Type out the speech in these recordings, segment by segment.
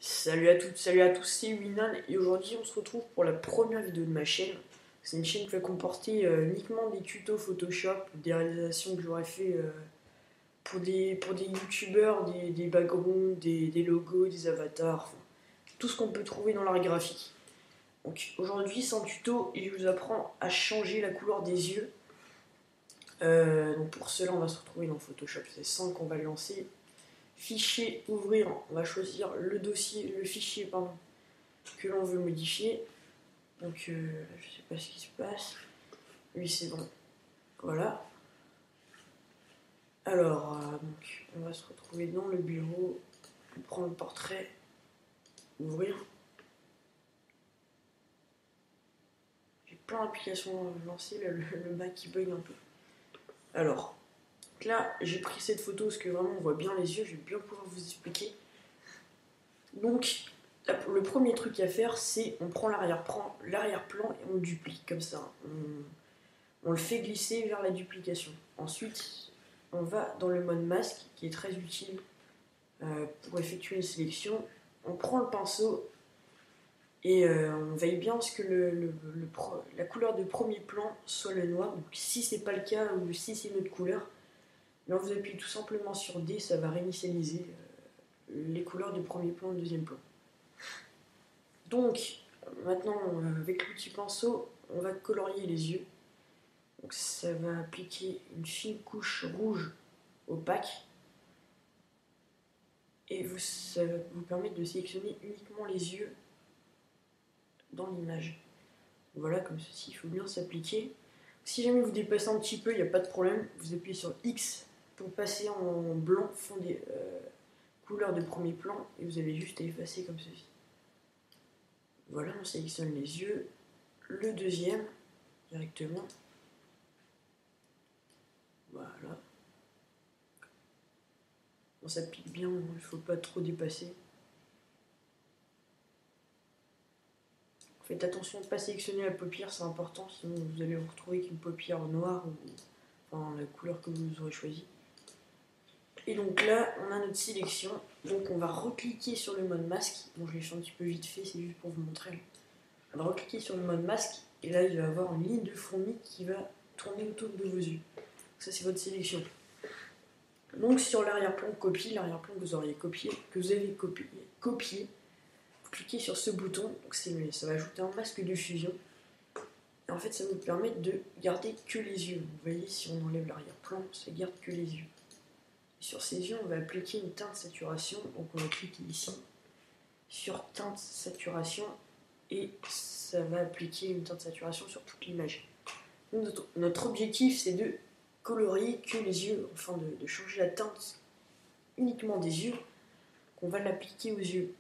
Salut à toutes, salut à tous, c'est Winan et aujourd'hui on se retrouve pour la première vidéo de ma chaîne. C'est une chaîne qui va comporter uniquement des tutos Photoshop, des réalisations que j'aurais fait pour des youtubeurs, des backgrounds, des logos, des avatars, enfin, tout ce qu'on peut trouver dans l'art graphique. Donc aujourd'hui c'est un tuto et je vous apprends à changer la couleur des yeux. Donc pour cela on va se retrouver dans Photoshop, c'est 5 qu'on va lancer. Fichier, ouvrir, on va choisir le dossier, le fichier pardon, que l'on veut modifier. Donc je sais pas ce qui se passe. Oui c'est bon. Voilà. Alors donc on va se retrouver dans le bureau. On prend le portrait. Ouvrir. J'ai plein d'applications lancées, là, le Mac qui bug un peu. Alors, là j'ai pris cette photo parce que vraiment on voit bien les yeux, je vais bien pouvoir vous expliquer. Donc le premier truc à faire, c'est on prend l'arrière-plan et on le duplique comme ça. On le fait glisser vers la duplication. Ensuite, on va dans le mode masque qui est très utile pour effectuer une sélection. On prend le pinceau et on veille bien à ce que la couleur de premier plan soit le noir. Donc si c'est pas le cas ou si c'est une autre couleur, là vous appuyez tout simplement sur D, ça va réinitialiser les couleurs du premier plan et du deuxième plan. Donc maintenant avec l'outil pinceau, on va colorier les yeux. Donc ça va appliquer une fine couche rouge opaque et ça va vous permettre de sélectionner uniquement les yeux dans l'image. Voilà, comme ceci, il faut bien s'appliquer. Si jamais vous dépassez un petit peu, il n'y a pas de problème, vous appuyez sur X pour passer en blanc fondé, couleur de premier plan, et vous avez juste à effacer comme ceci. Voilà, on sélectionne les yeux, le deuxième directement. Voilà. On s'applique bien, il ne faut pas trop dépasser. Faites attention de ne pas sélectionner la paupière, c'est important, sinon vous allez vous retrouver avec une paupière noire ou enfin, la couleur que vous aurez choisie. Et donc là, on a notre sélection. Donc on va recliquer sur le mode masque. Bon, je l'ai fait un petit peu vite fait, c'est juste pour vous montrer. On va recliquer sur le mode masque et là, il va y avoir une ligne de fourmi qui va tourner autour de vos yeux. Ça, c'est votre sélection. Donc sur l'arrière-plan copie, l'arrière-plan que vous auriez copié, que vous avez copié, vous cliquez sur ce bouton, donc ça va ajouter un masque de fusion. Et en fait, ça nous permet de garder que les yeux. Vous voyez, si on enlève l'arrière-plan, ça garde que les yeux. Et sur ces yeux, on va appliquer une teinte saturation. Donc on va cliquer ici sur teinte saturation et ça va appliquer une teinte saturation sur toute l'image. Notre objectif, c'est de colorier que les yeux, enfin de changer la teinte uniquement des yeux, qu'on va l'appliquer aux yeux.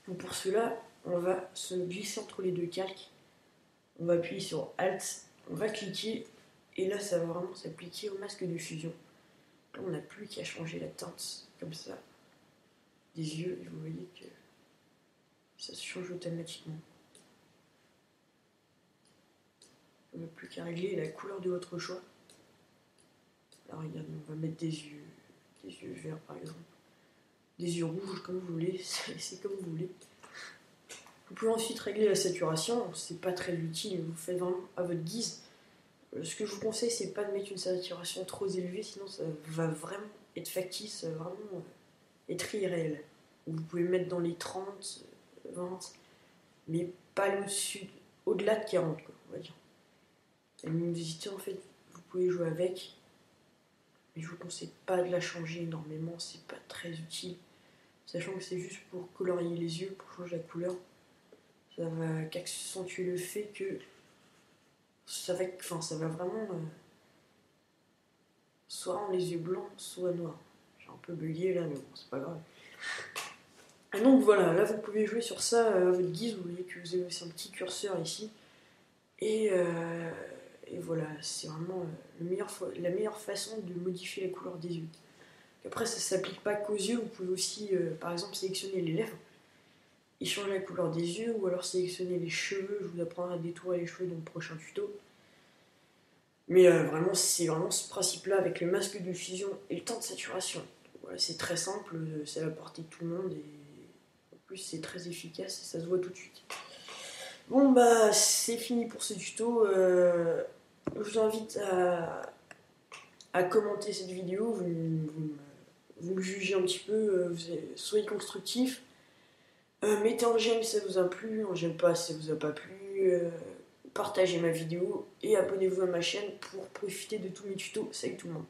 Donc pour cela, on va se glisser entre les deux calques. On va appuyer sur Alt, on va cliquer et là ça va vraiment s'appliquer au masque de fusion. Là on n'a plus qu'à changer la teinte comme ça des yeux et vous voyez que ça se change automatiquement. On n'a plus qu'à régler la couleur de votre choix. Là regardez, on va mettre des yeux verts par exemple. Des yeux rouges comme vous voulez, c'est comme vous voulez. Vous pouvez ensuite régler la saturation, c'est pas très utile, vous faites vraiment à votre guise. Ce que je vous conseille, c'est pas de mettre une saturation trop élevée, sinon ça va vraiment être factice, ça va vraiment être irréel. Vous pouvez mettre dans les 30, 20, mais pas au-delà de 40, quoi, on va dire. La luminosité, en fait, vous pouvez jouer avec, mais je vous conseille pas de la changer énormément, c'est pas très utile. Sachant que c'est juste pour colorier les yeux, pour changer la couleur. Ça va qu'accentuer le fait que ça va vraiment soit rendre les yeux blancs, soit noirs. J'ai un peu bugué là, mais bon, c'est pas grave. Et donc voilà, là vous pouvez jouer sur ça à votre guise. Vous voyez que vous avez aussi un petit curseur ici. Et voilà, c'est vraiment la meilleure façon de modifier la couleur des yeux. Après, ça ne s'applique pas qu'aux yeux. Vous pouvez aussi, par exemple, sélectionner les lèvres et changer la couleur des yeux, ou alors sélectionner les cheveux. Je vous apprendrai à détourer les cheveux dans le prochain tuto. Mais vraiment, c'est vraiment ce principe-là avec le masque de fusion et le temps de saturation. Voilà, c'est très simple, c'est à la portée de tout le monde et plus c'est très efficace et ça se voit tout de suite. Bon bah c'est fini pour ce tuto. Je vous invite à commenter cette vidéo, vous me jugez un petit peu, soyez constructifs. Mettez en j'aime si ça vous a plu, en j'aime pas si ça vous a pas plu. Partagez ma vidéo et abonnez-vous à ma chaîne pour profiter de tous mes tutos. Salut tout le monde.